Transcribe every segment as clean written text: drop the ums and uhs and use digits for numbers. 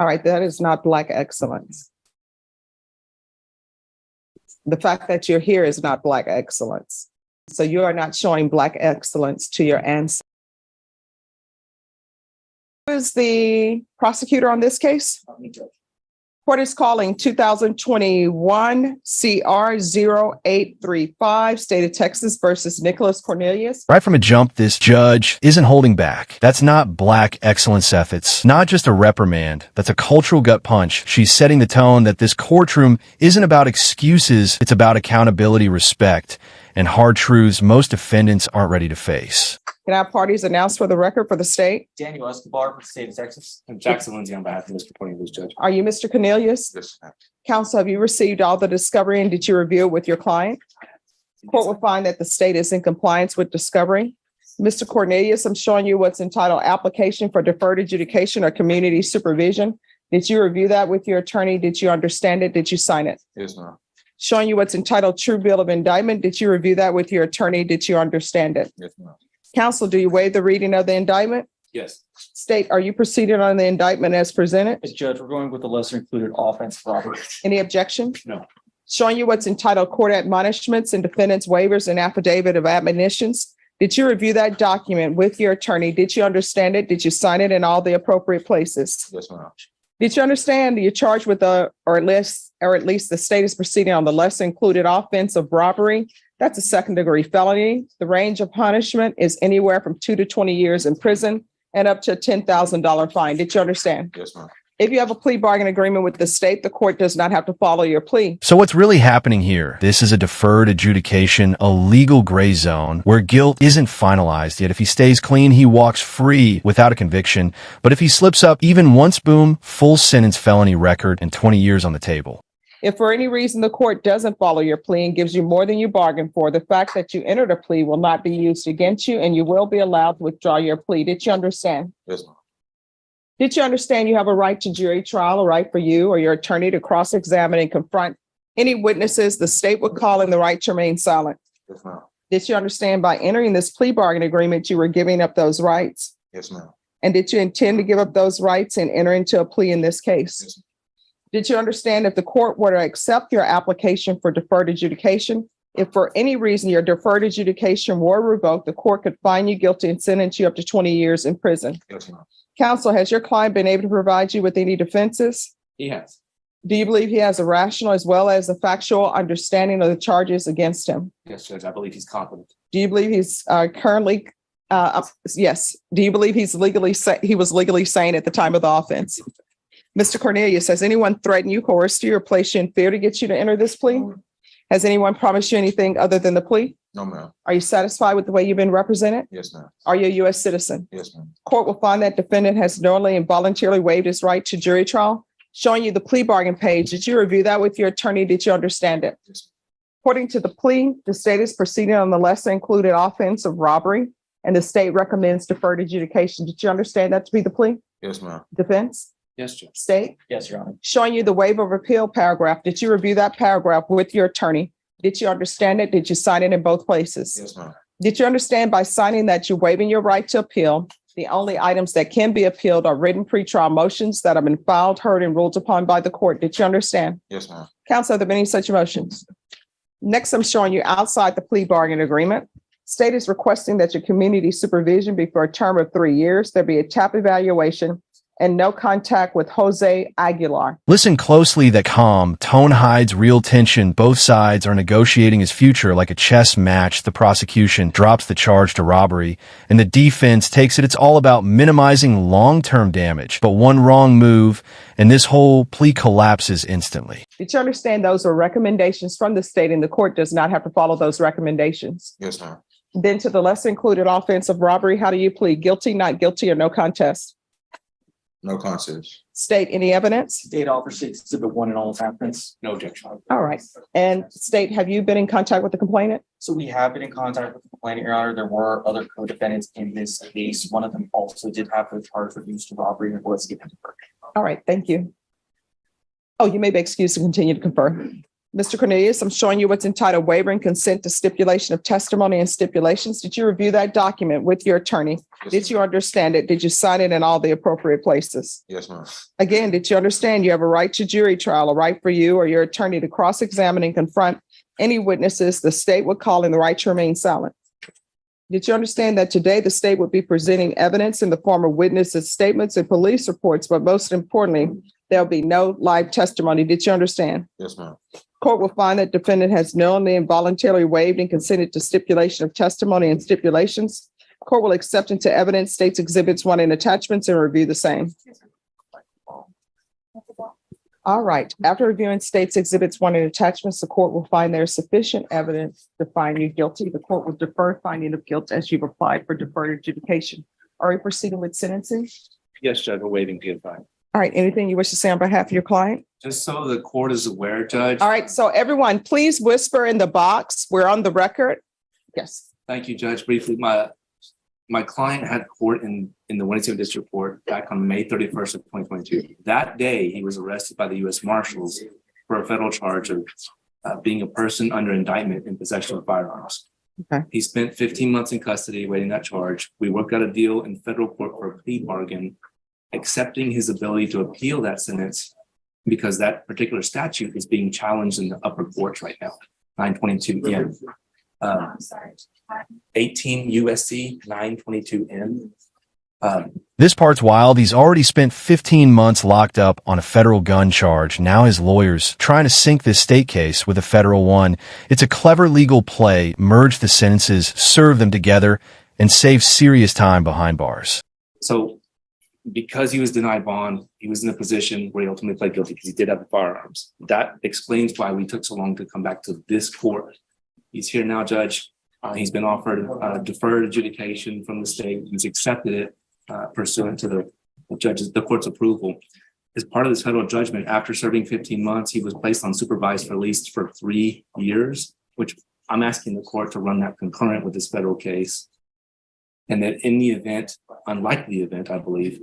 All right, that is not Black excellence. The fact that you're here is not Black excellence. So you are not showing Black excellence to your ancestors. Who is the prosecutor on this case? Court is calling 2021 CR 0835, State of Texas versus Nicholas Cornelius. Right from a jump, this judge isn't holding back. That's not Black excellence ethics, not just a reprimand. That's a cultural gut punch. She's setting the tone that this courtroom isn't about excuses. It's about accountability, respect, and hard truths most defendants aren't ready to face. Can our parties announce for the record for the state? Daniel Escobar from the state of Texas. And Jackson Lindsay on behalf of Mr. Cornelius, Judge. Are you Mr. Cornelius? Yes, ma'am. Counsel, have you received all the discovery and did you review it with your client? Court will find that the state is in compliance with discovery. Mr. Cornelius, I'm showing you what's entitled application for deferred adjudication or community supervision. Did you review that with your attorney? Did you understand it? Did you sign it? Yes, ma'am. Showing you what's entitled true bill of indictment. Did you review that with your attorney? Did you understand it? Yes, ma'am. Counsel, do you waive the reading of the indictment? Yes. State, are you proceeding on the indictment as presented? As Judge, we're going with the lesser included offense robbery. Any objection? No. Showing you what's entitled court admonishments and defendants waivers and affidavit of admonitions. Did you review that document with your attorney? Did you understand it? Did you sign it in all the appropriate places? Yes, ma'am. Did you understand you're charged with or at least the state is proceeding on the lesser included offense of robbery? That's a second degree felony. The range of punishment is anywhere from 2 to 20 years in prison and up to a $10,000 fine. Did you understand? Yes, ma'am. If you have a plea bargain agreement with the state, the court does not have to follow your plea. So what's really happening here? This is a deferred adjudication, a legal gray zone where guilt isn't finalized yet. If he stays clean, he walks free without a conviction. But if he slips up even once, boom, full sentence felony record and 20 years on the table. If for any reason the court doesn't follow your plea and gives you more than you bargained for, the fact that you entered a plea will not be used against you and you will be allowed to withdraw your plea. Did you understand? Yes, ma'am. Did you understand you have a right to jury trial, a right for you or your attorney to cross-examine and confront any witnesses the state would call in the right to remain silent? Yes, ma'am. Did you understand by entering this plea bargain agreement, you were giving up those rights? Yes, ma'am. And did you intend to give up those rights and enter into a plea in this case? Yes, ma'am. Did you understand if the court were to accept your application for deferred adjudication, if for any reason your deferred adjudication were revoked, the court could find you guilty and sentence you up to 20 years in prison? Yes, ma'am. Counsel, has your client been able to provide you with any defenses? He has. Do you believe he has a rational as well as a factual understanding of the charges against him? Yes, Judge. I believe he's competent. Do you believe he's currently, yes. Do you believe he was legally sane at the time of the offense? Mr. Cornelius, has anyone threatened you, coerced you, or placed you in fear to get you to enter this plea? Has anyone promised you anything other than the plea? No, ma'am. Are you satisfied with the way you've been represented? Yes, ma'am. Are you a U.S. citizen? Yes, ma'am. Court will find that defendant has knowingly and voluntarily waived his right to jury trial. Showing you the plea bargain page. Did you review that with your attorney? Did you understand it? Yes, According to the plea, the state is proceeding on the lesser included offense of robbery, and the state recommends deferred adjudication. Did you understand that to be the plea? yes, ma'am. Defense? Yes, Judge. State? Yes, Your Honor. Showing you the waiver of appeal paragraph. Did you review that paragraph with your attorney? Did you understand it? Did you sign it in both places? Yes, ma'am. Did you understand by signing that you're waiving your right to appeal? The only items that can be appealed are written pretrial motions that have been filed, heard, and ruled upon by the court. Did you understand? Yes, ma'am. Counsel, have there been any such motions? Next, I'm showing you outside the plea bargain agreement. State is requesting that your community supervision be for a term of 3 years. There be a TAP evaluation and no contact with Jose Aguilar. Listen closely, that calm tone hides real tension. Both sides are negotiating his future like a chess match. The prosecution drops the charge to robbery, and the defense takes it. It's all about minimizing long-term damage. But one wrong move, and this whole plea collapses instantly. Did you understand those are recommendations from the state, and the court does not have to follow those recommendations? Yes, ma'am. Then to the lesser included offense of robbery, how do you plead? Guilty, not guilty, or no contest? No contest. State, any evidence? State offers exhibit 1 in all evidence. No objection. All right. And state, have you been in contact with the complainant? So we have been in contact with the complainant, Your Honor. There were other co-defendants in this case. One of them also did have the charge reduced to robbery and was given to her. All right. Thank you. Oh, you may be excused to continue to confer. Mr. Cornelius, I'm showing you what's entitled waiver and consent to stipulation of testimony and stipulations. Did you review that document with your attorney? Did you understand it? Did you sign it in all the appropriate places? Yes, ma'am. Again, did you understand you have a right to jury trial, a right for you or your attorney to cross-examine and confront any witnesses the state would call in the right to remain silent? Did you understand that today the state would be presenting evidence in the form of witnesses' statements and police reports, but most importantly, there'll be no live testimony? Did you understand? Yes, ma'am. Court will find that defendant has knowingly and voluntarily waived and consented to stipulation of testimony and stipulations. Court will accept into evidence states exhibits 1 and attachments and review the same. All right. After reviewing states exhibits 1 and attachments, the court will find there is sufficient evidence to find you guilty. The court will defer finding of guilt as you've applied for deferred adjudication. Are we proceeding with sentencing? Yes, Judge, we're waiving guilt by. All right. Anything you wish to say on behalf of your client? Just so the court is aware, Judge. All right. So everyone, please whisper in the box. We're on the record. Yes. Thank you, Judge. Briefly, my client had court in the Winnebago District Court back on May 31st of 2022. That day, he was arrested by the U.S. Marshals for a federal charge of being a person under indictment in possession of firearms. Okay. He spent 15 months in custody awaiting that charge. We worked out a deal in federal court for a plea bargain, accepting his ability to appeal that sentence because that particular statute is being challenged in the upper courts right now, 922N. 18 USC 922N. This part's wild. He's already spent 15 months locked up on a federal gun charge. Now his lawyer's trying to sync this state case with a federal one. It's a clever legal play. Merge the sentences, serve them together, and save serious time behind bars. So because he was denied bond, he was in a position where he ultimately pled guilty because he did have the firearms. That explains why we took so long to come back to this court. He's here now, Judge. He's been offered deferred adjudication from the state. He's accepted it pursuant to the court's approval. As part of this federal judgment, after serving 15 months, he was placed on supervised release for 3 years, which I'm asking the court to run that concurrent with this federal case. And that in the event, unlikely event, I believe,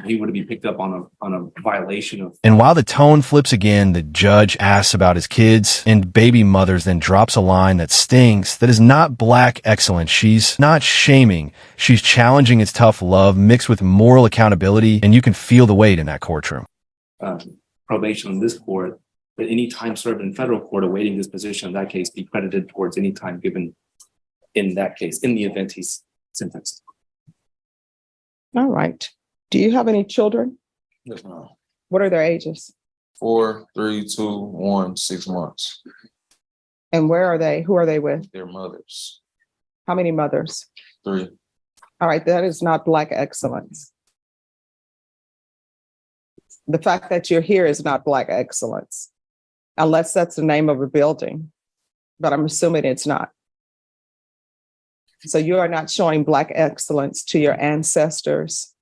he would be picked up on a violation of. And while the tone flips again, the judge asks about his kids and baby mothers, then drops a line that stings, that is not black excellence. She's not shaming. She's challenging its tough love mixed with moral accountability, and you can feel the weight in that courtroom. Probation in this court, that any time served in federal court awaiting disposition of that case be credited towards any time given in that case, in the event he's sentenced. All right. Do you have any children? Yes, ma'am. What are their ages? 4, 3, 2, 1, 6 months. And where are they? Who are they with? Their mothers. How many mothers? 3. All right. That is not black excellence. The fact that you're here is not black excellence, unless that's the name of a building, but I'm assuming it's not. So you are not showing black excellence to your ancestors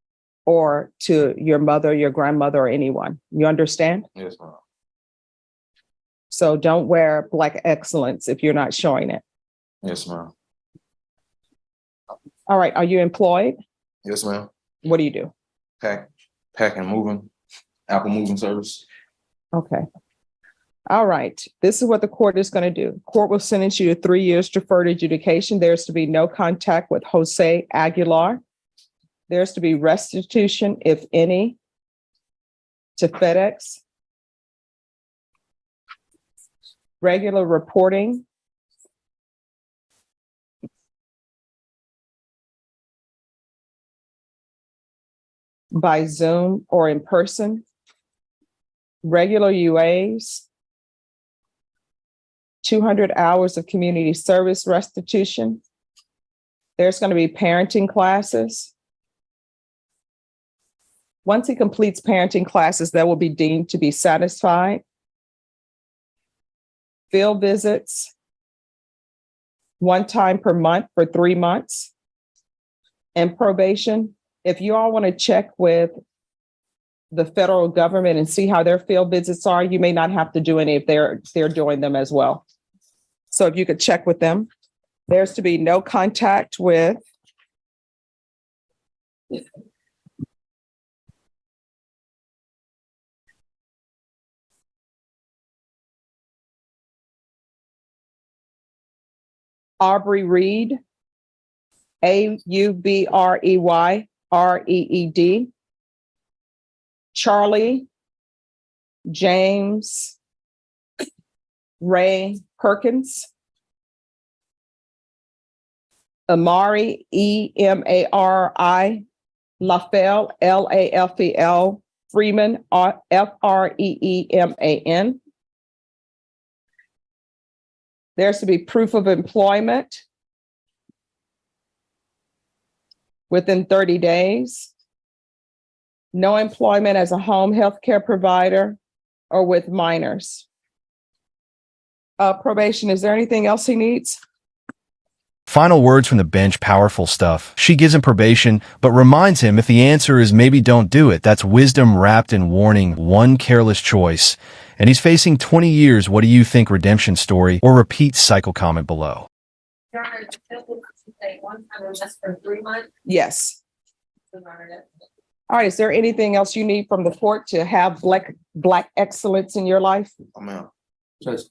or to your mother, your grandmother, or anyone. You understand? Yes, ma'am. So don't wear black excellence if you're not showing it. Yes, ma'am. All right. Are you employed? Yes, ma'am. What do you do? Pack and moving. Apple moving service. Okay. All right. This is what the court is going to do. Court will sentence you to 3 years deferred adjudication. There's to be no contact with Jose Aguilar. There's to be restitution, if any, to FedEx. Regular reporting. By Zoom or in person. Regular UAs. 200 hours of community service restitution. There's going to be parenting classes. Once he completes parenting classes, that will be deemed to be satisfied. Field visits, 1 time per month for 3 months. And probation, if you all want to check with the federal government and see how their field visits are, you may not have to do any if they're doing them as well. So if you could check with them. There's to be no contact with Aubrey Reed, Aubreyreed. Charlie James Ray Perkins. Amari, Emari Lafel, Lafel Freeman, Freeman. There's to be proof of employment within 30 days. No employment as a home health care provider or with minors. Probation, is there anything else he needs? Final words from the bench, powerful stuff. She gives him probation, but reminds him if the answer is maybe don't do it, that's wisdom wrapped in warning, one careless choice. And he's facing 20 years. What do you think? Redemption story or repeat cycle? Comment below. Just for 3 months. Yes. All right, is there anything else you need from the court to have black excellence in your life? I'm out. Judge,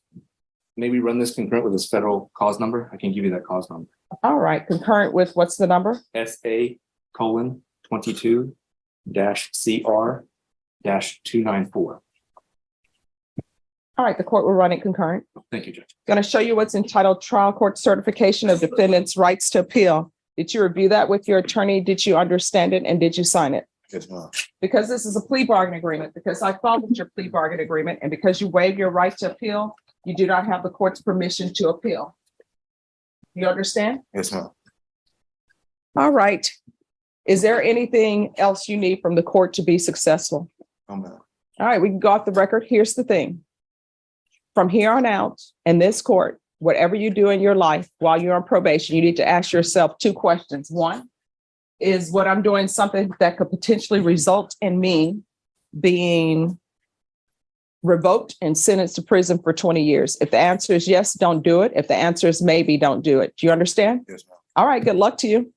maybe run this concurrent with this federal cause number. I can give you that cause number. All right, concurrent with what's the number? SA:22-CR-294. All right, the court will run it concurrent. Thank you, Judge. Going to show you what's entitled Trial Court Certification of Defendant's Rights to Appeal. Did you review that with your attorney? Did you understand it? And did you sign it? Yes, ma'am. Because this is a plea bargain agreement, because I followed your plea bargain agreement, and because you waive your right to appeal, you do not have the court's permission to appeal. You understand? Yes, ma'am. All right. Is there anything else you need from the court to be successful? I'm out. All right, we can go off the record. Here's the thing. From here on out, in this court, whatever you do in your life while you're on probation, you need to ask yourself 2 questions. One, is what I'm doing something that could potentially result in me being revoked and sentenced to prison for 20 years? If the answer is yes, don't do it. If the answer is maybe, don't do it. Do you understand? Yes, ma'am. All right, good luck to you.